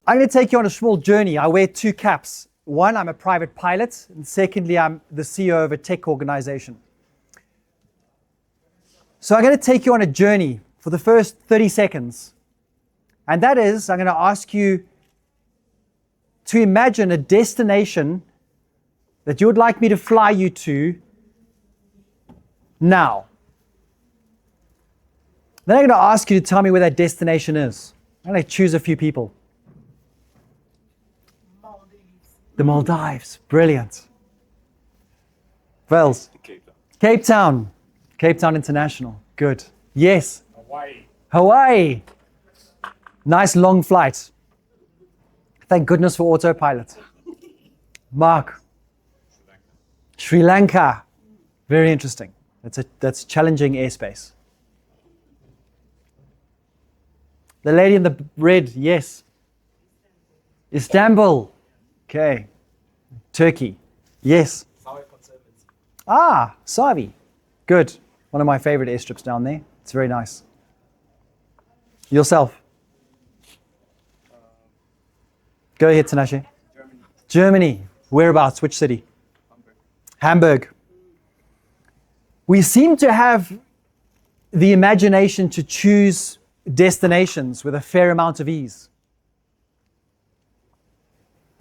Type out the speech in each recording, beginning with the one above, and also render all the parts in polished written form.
I'm going to take you on a small journey. I wear two caps. One, I'm a private pilot, and secondly, I'm the CEO of a tech organization. So I'm going to take you on a journey for the first 30 seconds. And that is, I'm going to ask you to imagine a destination that you would like me to fly you to now. Then I'm going to ask you to tell me where that destination is. I'm going to choose a few people. Maldives. The Maldives. Brilliant. Vels. Cape Town. Cape Town. Cape Town International. Good. Yes. Hawaii. Hawaii. Nice long flight. Thank goodness for autopilot. Mark. Sri Lanka. Very interesting. That's challenging airspace. The lady in the red, yes. Istanbul. Okay. Turkey. Yes. Ah, Savi. Good. One of my favorite airstrips down there. It's very nice. Yourself. Go ahead, Tinashe. Germany. Whereabouts? Which city? Hamburg. We seem to have the imagination to choose destinations with a fair amount of ease.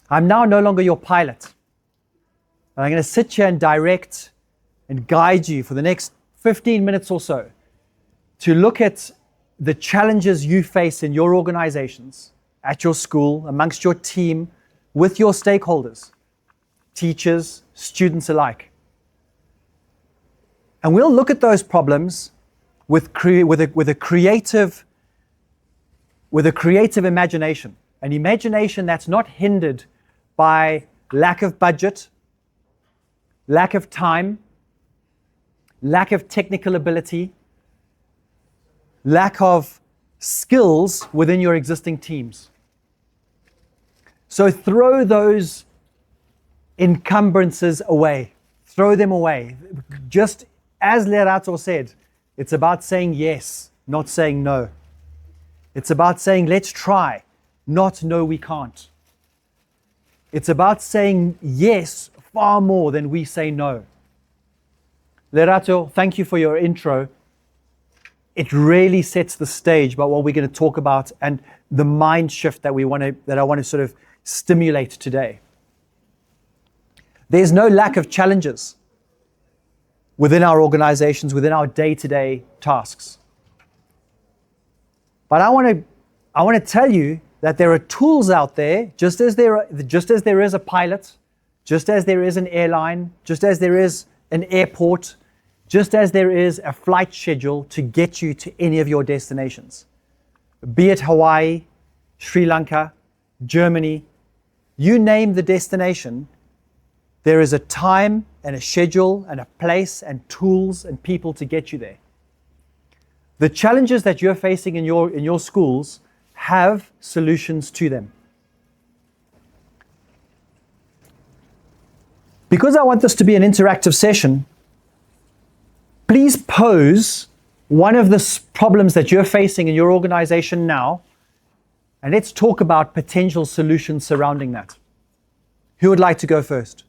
I'm now no longer your pilot. And I'm going to sit here and direct and guide you for the next 15 minutes or so to look at the challenges you face in your organizations, at your school, amongst your team, with your stakeholders, teachers, students alike. And we'll look at those problems with a creative imagination, an imagination that's not hindered by lack of budget, lack of time, lack of technical ability, lack of skills within your existing teams. So throw those encumbrances away. Throw them away. Just as Lerato said, it's about saying yes, not saying no. It's about saying let's try, not no we can't. It's about saying yes far more than we say no. Lerato, thank you for your intro. It really sets the stage about what we're going to talk about and the mind shift that I want to sort of stimulate today. There's no lack of challenges within our organizations, within our day-to-day tasks. But I want to tell you that there are tools out there, just as there is a pilot, just as there is an airline, just as there is an airport, just as there is a flight schedule to get you to any of your destinations. Be it Hawaii, Sri Lanka, Germany, you name the destination, there is a time and a schedule and a place and tools and people to get you there. The challenges that you're facing in your schools have solutions to them. Because I want this to be an interactive session, please pose one of the problems that you're facing in your organization now, and let's talk about potential solutions surrounding that. Who would like to go first?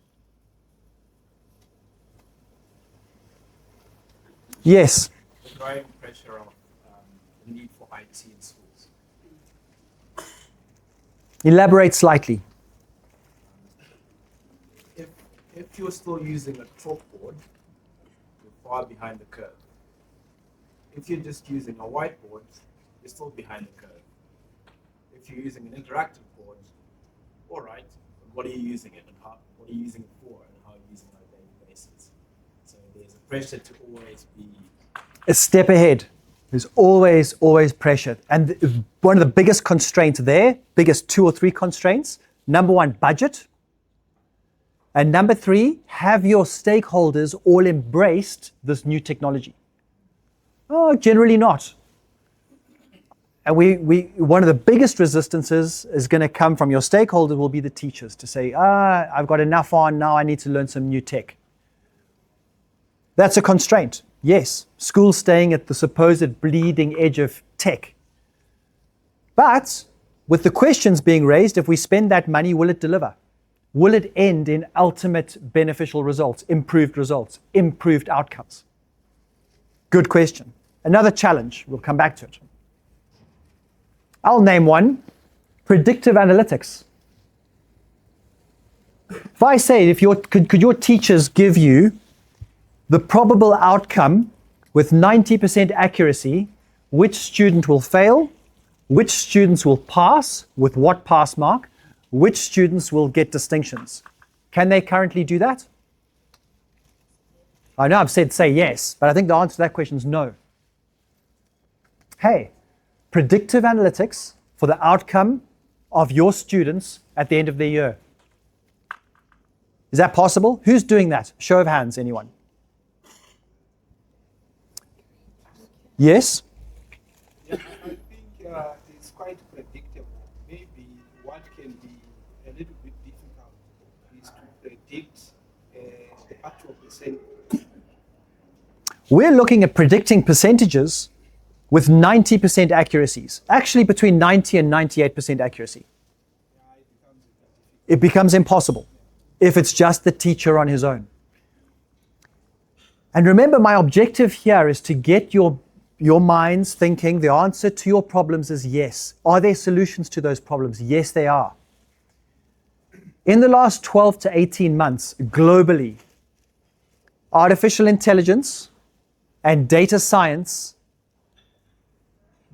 Yes. The growing pressure of the need for IT in schools. Elaborate slightly. If you're still using a chalkboard, you're far behind the curve. If you're just using a whiteboard, you're still behind the curve. If you're using an interactive board, all right, but what are you using it and what are you using it for and how are you using it on a daily basis? So there's a pressure to always be a step ahead. There's always pressure. And one of the biggest constraints there, biggest 2 or 3 constraints, number 1, budget. And number 3, have your stakeholders all embraced this new technology? Oh, generally not. And one of the biggest resistances is going to come from your stakeholders will be the teachers to say, I've got enough on, now I need to learn some new tech. That's a constraint. Yes, schools staying at the supposed bleeding edge of tech. But with the questions being raised, if we spend that money, will it deliver? Will it end in ultimate beneficial results, improved outcomes? Good question. Another challenge, we'll come back to it. I'll name one, predictive analytics. If I say, could your teachers give you the probable outcome with 90% accuracy, which student will fail, which students will pass, with what pass mark, which students will get distinctions? Can they currently do that? I know I've said say yes, but I think the answer to that question is no. Hey, predictive analytics for the outcome of your students at the end of the year. Is that possible? Who's doing that? Show of hands, anyone? Yes? Yeah, I think it's quite predictable. Maybe what can be a little bit difficult is to predict the actual percent. We're looking at predicting percentages with 90% accuracies, actually between 90 and 98% accuracy. It becomes impossible if it's just the teacher on his own. And remember, my objective here is to get your minds thinking the answer to your problems is yes. Are there solutions to those problems? Yes, they are. In the last 12 to 18 months, globally, artificial intelligence and data science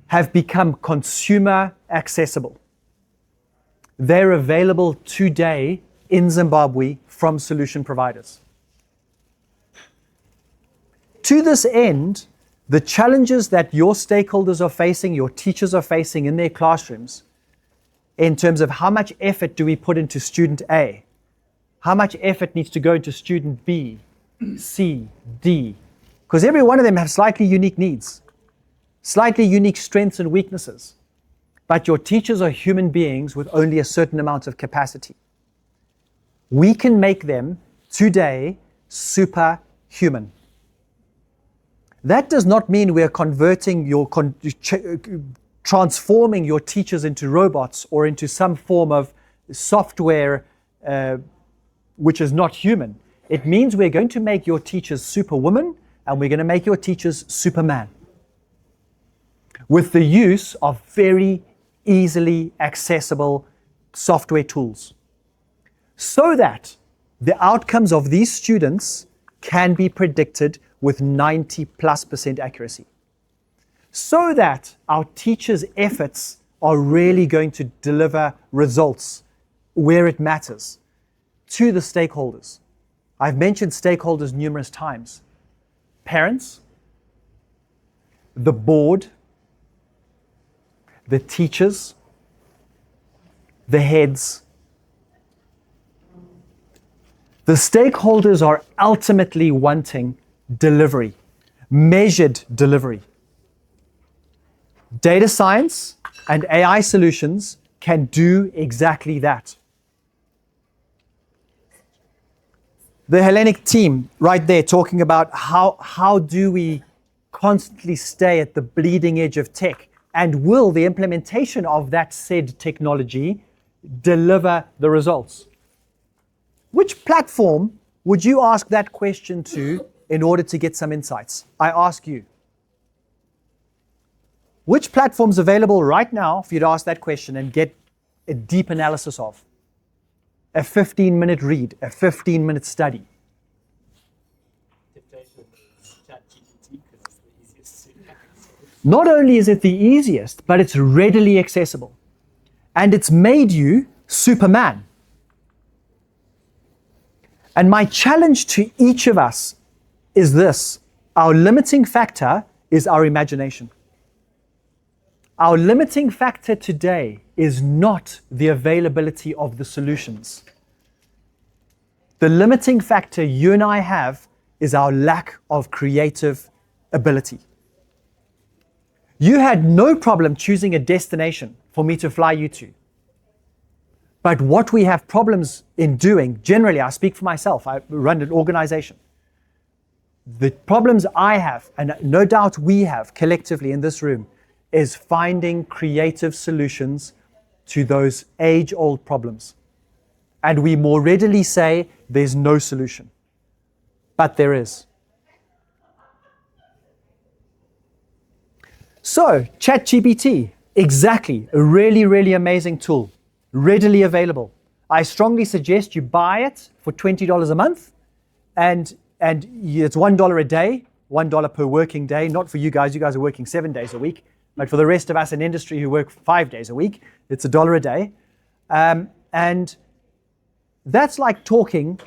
have become consumer accessible. They're available today in Zimbabwe from solution providers. To this end, the challenges that your stakeholders are facing, your teachers are facing in their classrooms, in terms of how much effort do we put into student A, how much effort needs to go into student B, C, D, because every one of them have slightly unique needs, slightly unique strengths and weaknesses, but your teachers are human beings with only a certain amount of capacity. We can make them today superhuman. That does not mean we're converting transforming your teachers into robots or into some form of software which is not human. It means we're going to make your teachers superwoman and we're going to make your teachers superman with the use of very easily accessible software tools so that the outcomes of these students can be predicted with 90+% accuracy, so that our teachers' efforts are really going to deliver results where it matters to the stakeholders. I've mentioned stakeholders numerous times. Parents, the board, the teachers, the heads. The stakeholders are ultimately wanting delivery, measured delivery. Data science and AI solutions can do exactly that. The Hellenic team right there talking about how do we constantly stay at the bleeding edge of tech, and will the implementation of that said technology deliver the results? Which platform would you ask that question to in order to get some insights? I ask you. Which platform's available right now for you to ask that question and get a deep analysis of? A 15-minute read, a 15-minute study. Not only is it the easiest, but it's readily accessible. And it's made you Superman. And my challenge to each of us is this: our limiting factor is our imagination. Our limiting factor today is not the availability of the solutions. The limiting factor you and I have is our lack of creative ability. You had no problem choosing a destination for me to fly you to. But what we have problems in doing, generally, I speak for myself, I run an organization. The problems I have, and no doubt we have collectively in this room, is finding creative solutions to those age-old problems. And we more readily say there's no solution. But there is. So, ChatGPT, exactly, a really, really amazing tool, readily available. I strongly suggest you buy it for $20 a month, and it's $1 a day, $1 per working day, not for you guys are working 7 days a week, but for the rest of us in industry who work 5 days a week, it's $1 a day. And that's like talking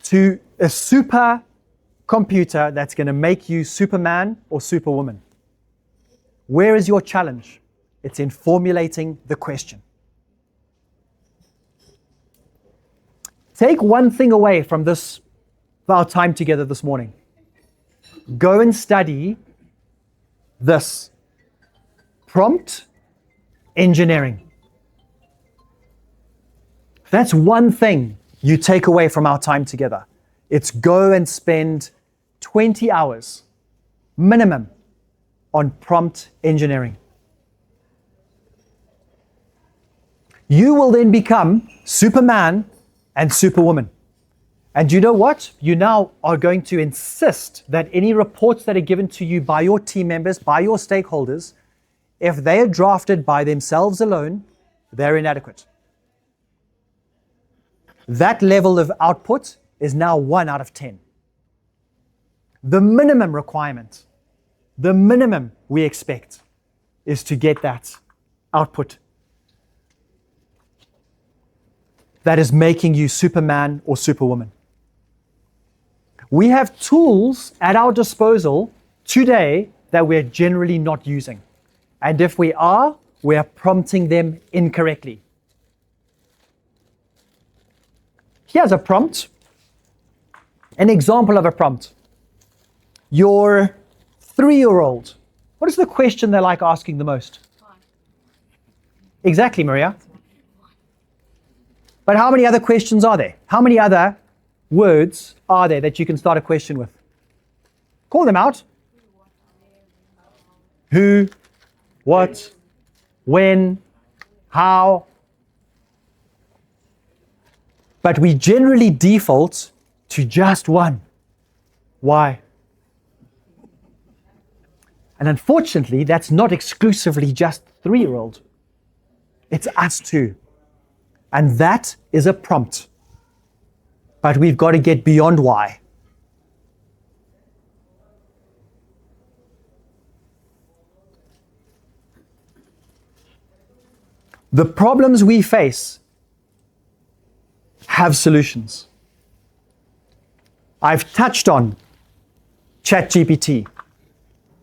to a super computer that's going to make you Superman or Superwoman. Where is your challenge? It's in formulating the question. Take one thing away from our time together this morning. Go and study this. Prompt engineering. That's one thing you take away from our time together. It's go and spend 20 hours minimum on prompt engineering. You will then become Superman and Superwoman. And you know what? You now are going to insist that any reports that are given to you by your team members, by your stakeholders, if they are drafted by themselves alone, they're inadequate. That level of output is now 1 out of 10. The minimum requirement, the minimum we expect is to get that output that is making you Superman or Superwoman. We have tools at our disposal today that we're generally not using. And if we are prompting them incorrectly. Here's a prompt, an example of a prompt. Your 3-year-old, what is the question they like asking the most? Exactly, Maria. But how many other questions are there? How many other words are there that you can start a question with? Call them out. Who, what, when, how. But we generally default to just one. Why? And unfortunately, that's not exclusively just 3-year-old. It's us too. And that is a prompt. But we've got to get beyond why. The problems we face have solutions. I've touched on ChatGPT,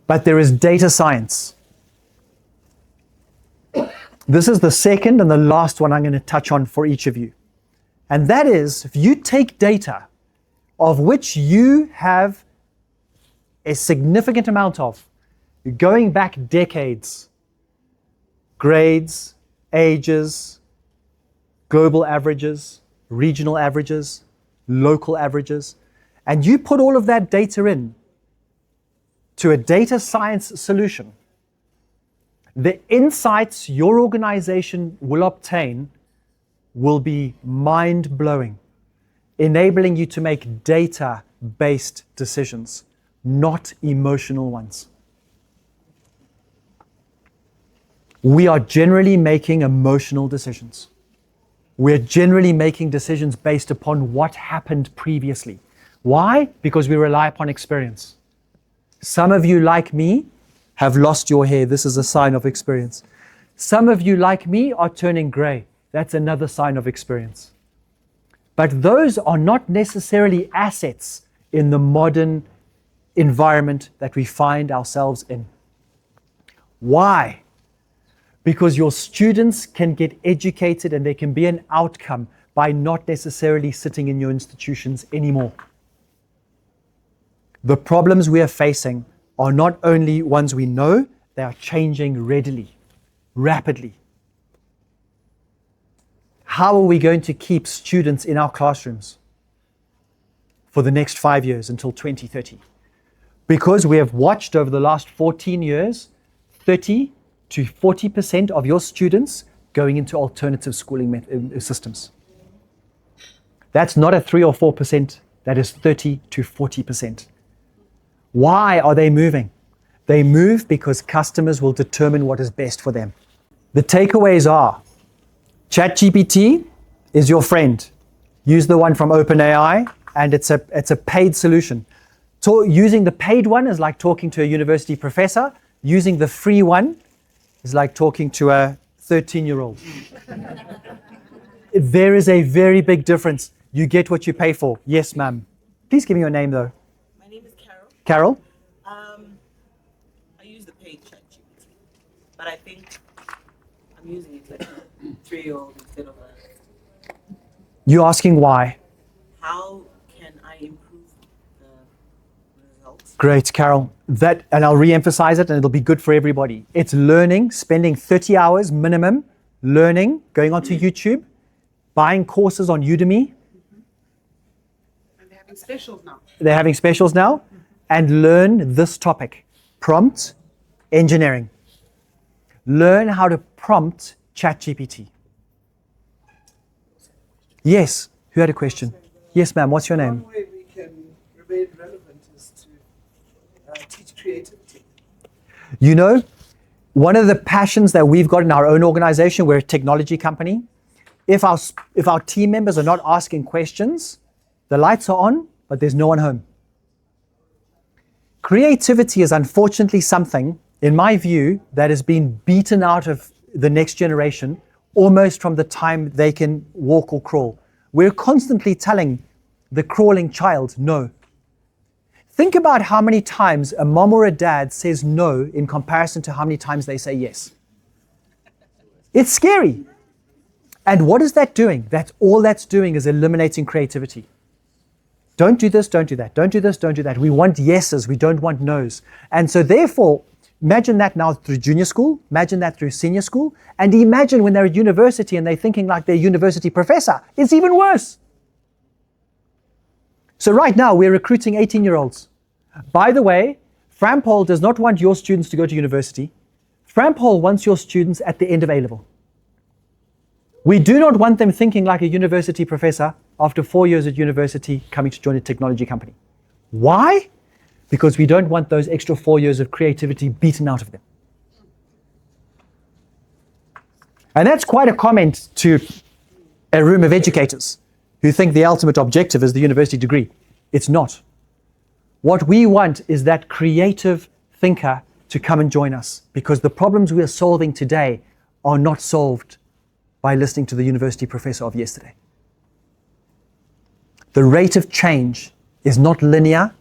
but there is data science. This is the second and the last one I'm going to touch on for each of you. And that is, if you take data of which you have a significant amount of, going back decades, grades, ages, global averages, regional averages, local averages, and you put all of that data in to a data science solution, the insights your organization will obtain will be mind-blowing, enabling you to make data-based decisions, not emotional ones. We are generally making emotional decisions. We're generally making decisions based upon what happened previously. Why? Because we rely upon experience. Some of you, like me, have lost your hair. This is a sign of experience. Some of you, like me, are turning gray. That's another sign of experience. But those are not necessarily assets in the modern environment that we find ourselves in. Why? Because your students can get educated and there can be an outcome by not necessarily sitting in your institutions anymore. The problems we are facing are not only ones we know, they are changing readily, rapidly. How are we going to keep students in our classrooms for the next 5 years until 2030? Because we have watched over the last 14 years, 30 to 40% of your students going into alternative schooling systems. That's not a 3 or 4%, that is 30 to 40%. Why are they moving? They move because customers will determine what is best for them. The takeaways are, ChatGPT is your friend. Use the one from OpenAI, and it's a paid solution. Using the paid one is like talking to a university professor. Using the free one is like talking to a 13-year-old. There is a very big difference. You get what you pay for. Yes, ma'am. Please give me your name, though. My name is Carol. Carol? I use the paid ChatGPT, but I think I'm using it like a 3-year-old instead of a... You're asking why? How can I improve the results? Great, Carol. And I'll re-emphasize it, and it'll be good for everybody. It's learning, spending 30 hours minimum, learning, going onto YouTube, buying courses on Udemy. And they're having specials now. They're having specials now. And learn this topic, prompt engineering. Learn how to prompt ChatGPT. Yes, who had a question? Yes, ma'am, what's your name? One way we can remain relevant is to teach creativity. You know, one of the passions that we've got in our own organization, we're a technology company. If our team members are not asking questions, the lights are on, but there's no one home. Creativity is unfortunately something, in my view, that has been beaten out of the next generation almost from the time they can walk or crawl. We're constantly telling the crawling child no. Think about how many times a mom or a dad says no in comparison to how many times they say yes. It's scary. And what is that doing? All that's doing is eliminating creativity. Don't do this, don't do that. Don't do this, don't do that. We want yeses, we don't want nos. And so therefore, imagine that now through junior school, imagine that through senior school, and imagine when they're at university and they're thinking like they're a university professor. It's even worse. So right now, we're recruiting 18-year-olds. By the way, Frampol does not want your students to go to university. Frampol wants your students at the end of A-level. We do not want them thinking like a university professor after 4 years at university coming to join a technology company. Why? Because we don't want those extra 4 years of creativity beaten out of them. And that's quite a comment to a room of educators who think the ultimate objective is the university degree. It's not. What we want is that creative thinker to come and join us, because the problems we are solving today are not solved by listening to the university professor of yesterday. The rate of change is not linear,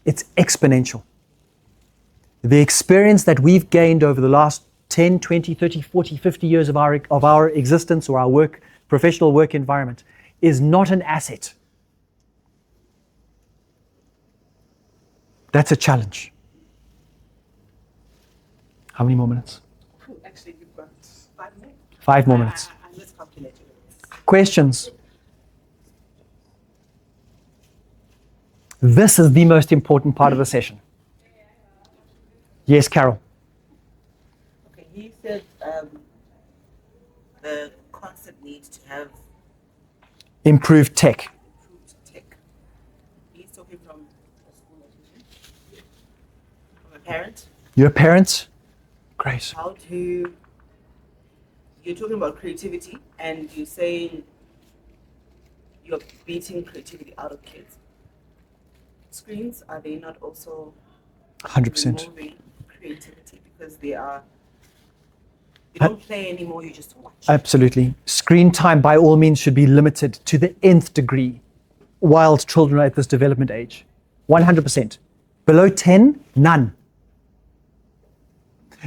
it's exponential. The experience that we've gained over the last 10, 20, 30, 40, 50 years of our existence or our professional work environment is not an asset. That's a challenge. How many more minutes? Actually, you've got 5 more. 5 more minutes. I miscalculated. Questions? This is the most important part of the session. Yes, Carol. Okay, he said the concept needs to have Improved tech. improved tech. He's talking from a school education, from a parent. You're a parent? Great. How do you're talking about creativity and you're saying you're beating creativity out of kids. Screens, are they not also 100%. removing creativity because they don't play anymore, you just watch? Absolutely. Screen time by all means should be limited to the nth degree while children are at this development age. 100%. Below 10, none.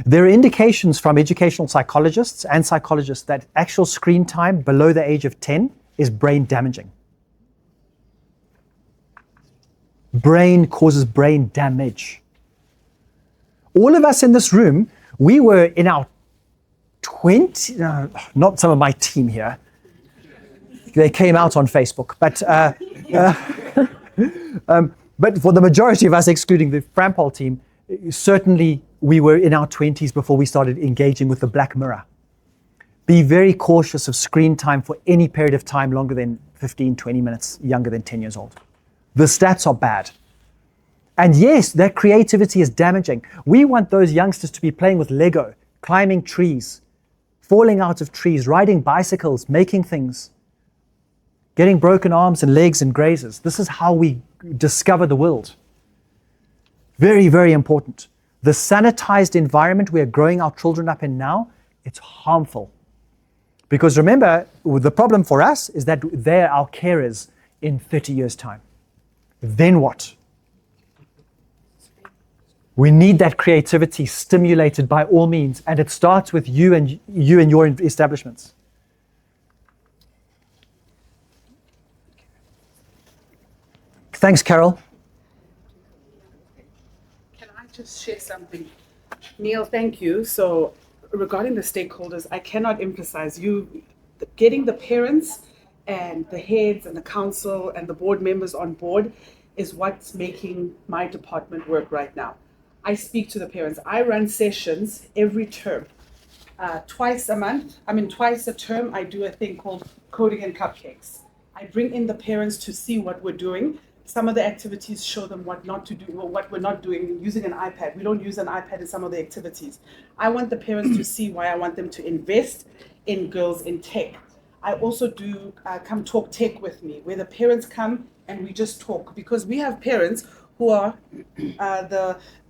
There are indications from educational psychologists and psychologists that actual screen time below the age of 10 is brain damaging. Brain causes brain damage. All of us in this room, we were in our 20, not some of my team here. They came out on Facebook, but for the majority of us, excluding the Frampol team, certainly we were in our 20s before we started engaging with the Black Mirror. Be very cautious of screen time for any period of time longer than 15, 20 minutes younger than 10 years old. The stats are bad. And yes, that creativity is damaging. We want those youngsters to be playing with Lego, climbing trees, falling out of trees, riding bicycles, making things, getting broken arms and legs and grazes. This is how we discover the world. Very, very important. The sanitized environment we are growing our children up in now, it's harmful. Because remember, the problem for us is that they're our carers in 30 years' time. Then what? We need that creativity stimulated by all means, and it starts with you and your establishments. Thanks, Carol. Can I just share something? Neil, thank you. So regarding the stakeholders, I cannot emphasize getting the parents and the heads and the council and the board members on board is what's making my department work right now. I speak to the parents. I run sessions every term. Twice a term, I do a thing called Coding and Cupcakes. I bring in the parents to see what we're doing. Some of the activities show them what not to do, or what we're not doing using an iPad. We don't use an iPad in some of the activities. I want the parents to see why I want them to invest in girls in tech. I also do come talk tech with me, where the parents come and we just talk, because we have parents who are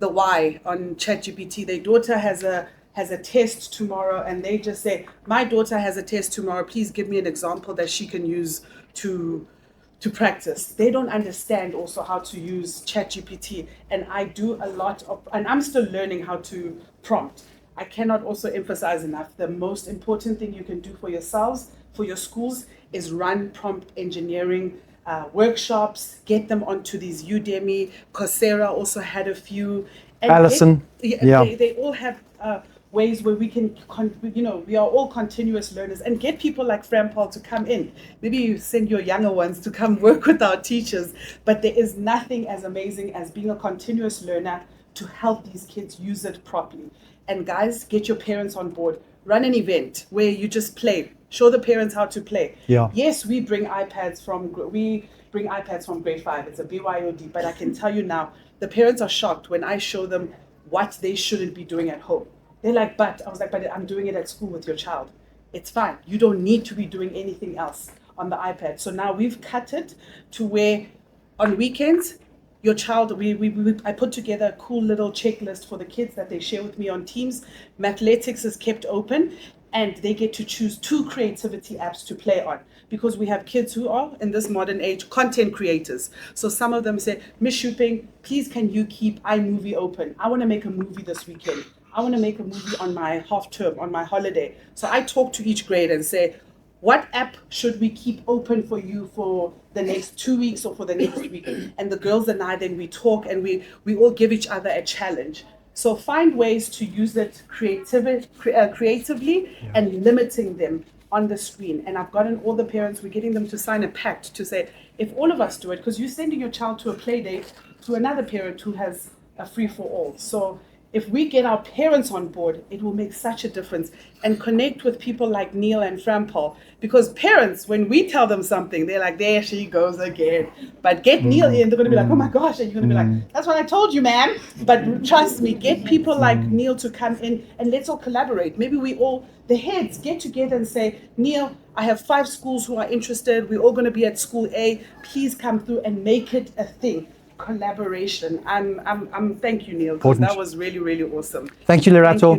the why on ChatGPT. Their daughter has a test tomorrow, and they just say, my daughter has a test tomorrow, please give me an example that she can use to practice. They don't understand also how to use ChatGPT, and I do a lot of, and I'm still learning how to prompt. I cannot also emphasize enough, the most important thing you can do for yourselves, for your schools, is run prompt engineering workshops, get them onto these Udemy. Coursera also had a few. And Alison, they all have ways where we can, we are all continuous learners, and get people like Frampol to come in. Maybe you send your younger ones to come work with our teachers, but there is nothing as amazing as being a continuous learner to help these kids use it properly. And guys, get your parents on board. Run an event where you just play. Show the parents how to play. Yeah. Yes, we bring iPads from grade 5. It's a BYOD, but I can tell you now, the parents are shocked when I show them what they shouldn't be doing at home. They're like, but I'm doing it at school with your child. It's fine. You don't need to be doing anything else on the iPad. So now we've cut it to where on weekends, your child, I put together a cool little checklist for the kids that they share with me on Teams. Mathletics is kept open, and they get to choose 2 creativity apps to play on, because we have kids who are, in this modern age, content creators. So some of them say, Miss Shooping, please can you keep iMovie open? I want to make a movie this weekend. I want to make a movie on my half term, on my holiday. So I talk to each grade and say, what app should we keep open for you for the next 2 weeks or for the next week? And the girls and I, then we talk, and we all give each other a challenge. So find ways to use it creatively and limiting them on the screen. And I've gotten all the parents, we're getting them to sign a pact to say, if all of us do it, because you're sending your child to a play date to another parent who has a free-for-all. So if we get our parents on board, it will make such a difference, and connect with people like Neil and Frampol. Because parents, when we tell them something, they're like, there she goes again. But get Neil in, they're going to be like, oh my gosh, and you're going to be like, that's what I told you, man. But trust me, get people like Neil to come in, and let's all collaborate. Maybe the heads get together and say, Neil, I have 5 schools who are interested. We're all going to be at school A. Please come through and make it a thing. Collaboration. Thank you, Neil, because that was really, really awesome. Thank you, Lerato.